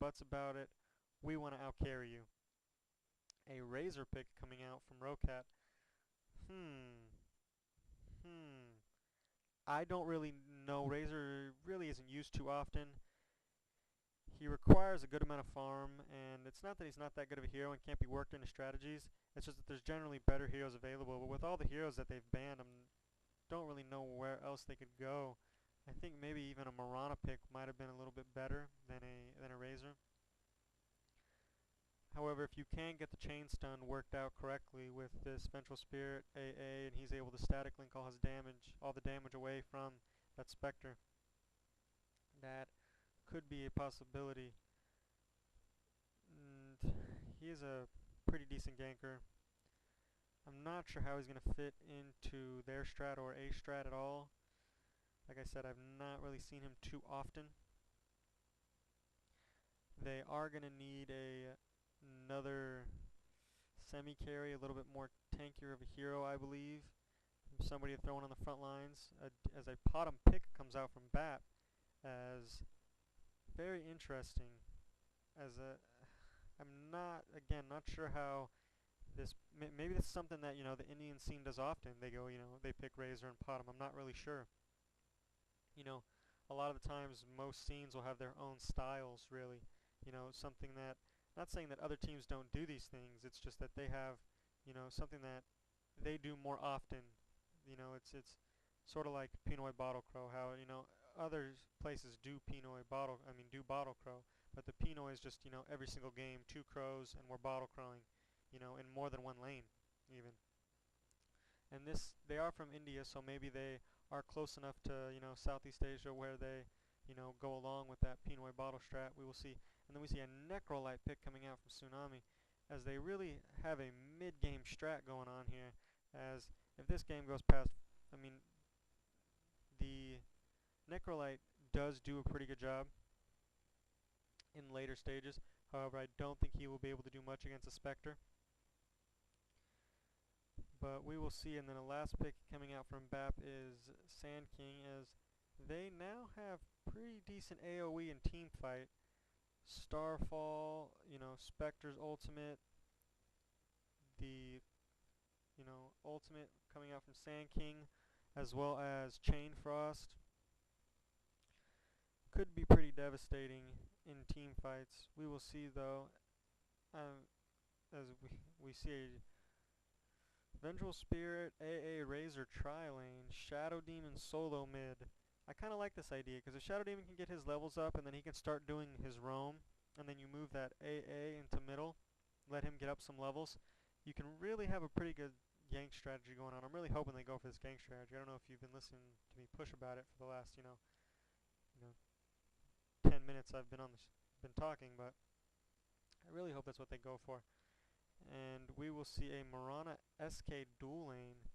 buts about it. We want to outcarry you. A Razor pick coming out from Roccat. Hmm. Hmm. I don't really know. Razor really isn't used too often. He requires a good amount of farm, and it's not that he's not that good of a hero and can't be worked into strategies. It's just that there's generally better heroes available. But with all the heroes that they've banned, I don't really know where else they could go. I think maybe even a Marana pick might have been a little bit better than a Razor. However, if you can get the chain stun worked out correctly with this Vengeful Spirit AA, and he's able to static link all the damage away from that Spectre, that could be a possibility. And he is a pretty decent ganker. I'm not sure how he's going to fit into their strat or a strat at all. Like I said, I've not really seen him too often. They are going to need another semi-carry, a little bit more tankier of a hero, I believe. Somebody to throw in on the front lines. As a Potom pick comes out from Baap as very interesting. I'm not, again, not sure how maybe this is something that, the Indian scene does often. They go, they pick Razor and Potom. I'm not really sure. A lot of the times most scenes will have their own styles, really. Something that, not saying that other teams don't do these things, it's just that they have, something that they do more often. It's sort of like Pinoy Bottle Crow, how, other places do do Bottle Crow, but the Pinoy is just, every single game, 2 crows, and we're Bottle Crowing, in more than one lane, even. And they are from India, so maybe they are close enough to, Southeast Asia where they, go along with that Pinoy bottle strat. We will see. And then we see a Necrolite pick coming out from Tsunami, as they really have a mid-game strat going on here, as if this game goes past, the Necrolite does do a pretty good job in later stages. However, I don't think he will be able to do much against a Spectre. But we will see. And then the last pick coming out from Baap is Sand King, as they now have pretty decent AoE in team fight. Starfall, Spectre's ultimate, the ultimate coming out from Sand King, as well as Chain Frost. Could be pretty devastating in team fights. We will see, though, as we see a Vengeful Spirit, AA Razor tri-lane, Shadow Demon solo mid. I kind of like this idea, because if Shadow Demon can get his levels up and then he can start doing his roam, and then you move that AA into middle, let him get up some levels, you can really have a pretty good gank strategy going on. I'm really hoping they go for this gank strategy. I don't know if you've been listening to me push about it for the last, 10 minutes I've been talking, but I really hope that's what they go for. And we will see a Marana SK dual lane,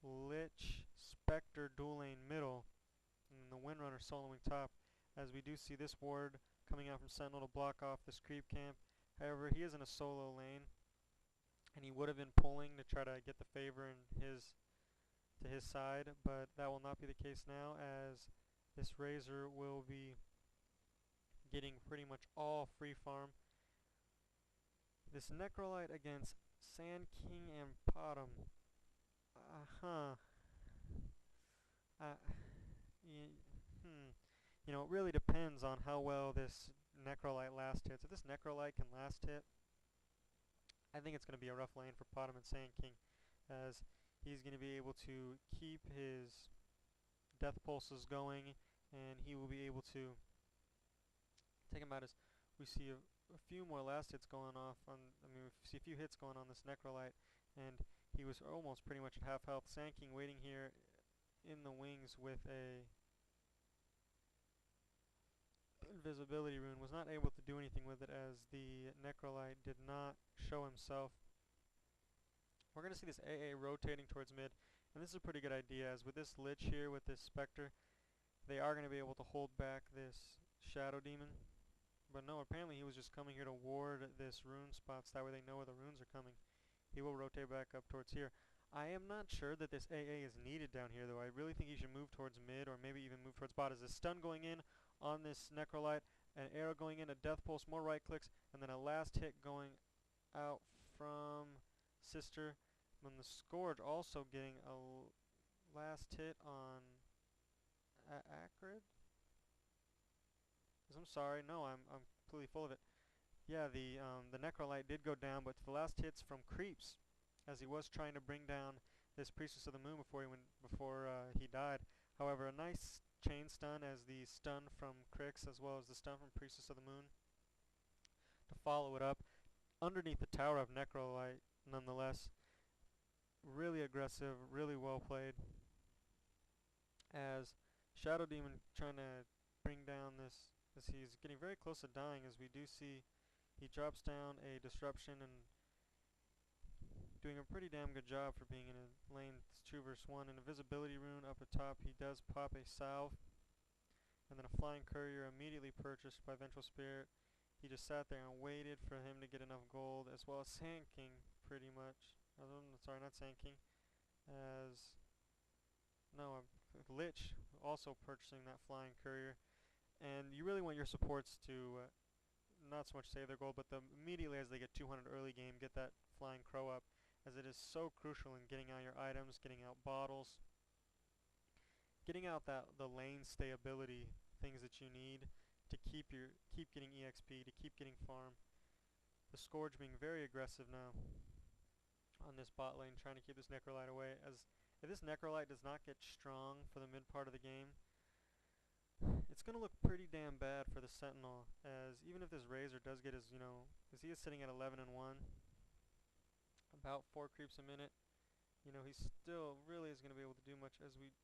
Lich Spectre dual lane middle, and the Windrunner soloing top, as we do see this ward coming out from Sentinel to block off this creep camp. However, he is in a solo lane, and he would have been pulling to try to get the favor to his side, but that will not be the case now, as this Razor will be getting pretty much all free farm. This Necrolite against Sand King and Potom. It really depends on how well this Necrolite last hits. If this Necrolite can last hit, I think it's going to be a rough lane for Potom and Sand King, as he's going to be able to keep his death pulses going, and he will be able to take him out as we see a few more last hits going off on, we see a few hits going on this Necrolite, and he was almost pretty much at half health. Sand King waiting here in the wings with a invisibility rune, was not able to do anything with it, as the Necrolite did not show himself. We're going to see this AA rotating towards mid, and this is a pretty good idea, as with this Lich here, with this Spectre, they are going to be able to hold back this Shadow Demon. But no, apparently he was just coming here to ward this rune spot, so that way they know where the runes are coming. He will rotate back up towards here. I am not sure that this AA is needed down here, though. I really think he should move towards mid, or maybe even move towards bot. As a stun going in on this Necrolite, an arrow going in, a death pulse, more right clicks, and then a last hit going out from Sister. And the Scourge also getting a last hit on Acrid. I'm sorry, no, I'm completely full of it. Yeah, the Necrolite did go down, but the last hits from Creeps, as he was trying to bring down this Priestess of the Moon before he died. However, a nice chain stun as the stun from Crix as well as the stun from Priestess of the Moon to follow it up underneath the tower of Necrolite. Nonetheless, really aggressive, really well played. As Shadow Demon trying to bring down this, as he's getting very close to dying, as we do see he drops down a disruption and doing a pretty damn good job for being in a lane 2 versus 1. And a visibility rune up atop, he does pop a salve, and then a flying courier immediately purchased by Vengeful Spirit. He just sat there and waited for him to get enough gold, as well as Sand King, pretty much. Sorry, not Sand King. As no, Lich also purchasing that flying courier. And you really want your supports to not so much save their gold, but immediately as they get 200 early game, get that flying crow up, as it is so crucial in getting out your items, getting out bottles, getting out the lane stayability things that you need to keep getting EXP, to keep getting farm. The Scourge being very aggressive now on this bot lane, trying to keep this Necrolite away, as if this Necrolite does not get strong for the mid part of the game, it's going to look pretty damn bad for the Sentinel, as even if this Razor does get his, as he is sitting at 11 and 1, about 4 creeps a minute, he still really is going to be able to do much. As we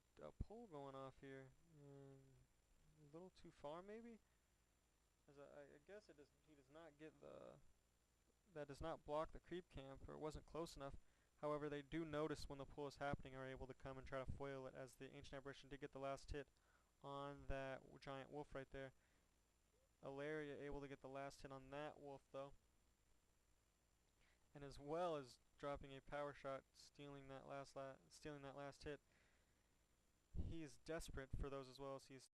pull going off here, a little too far maybe, as I guess he does not get that does not block the creep camp, or it wasn't close enough. However, they do notice when the pull is happening, are able to come and try to foil it, as the Ancient Apparition did get the last hit on that giant wolf right there. Alaria able to get the last hit on that wolf though, and as well as dropping a power shot, stealing that last hit. He is desperate for those as well, as he is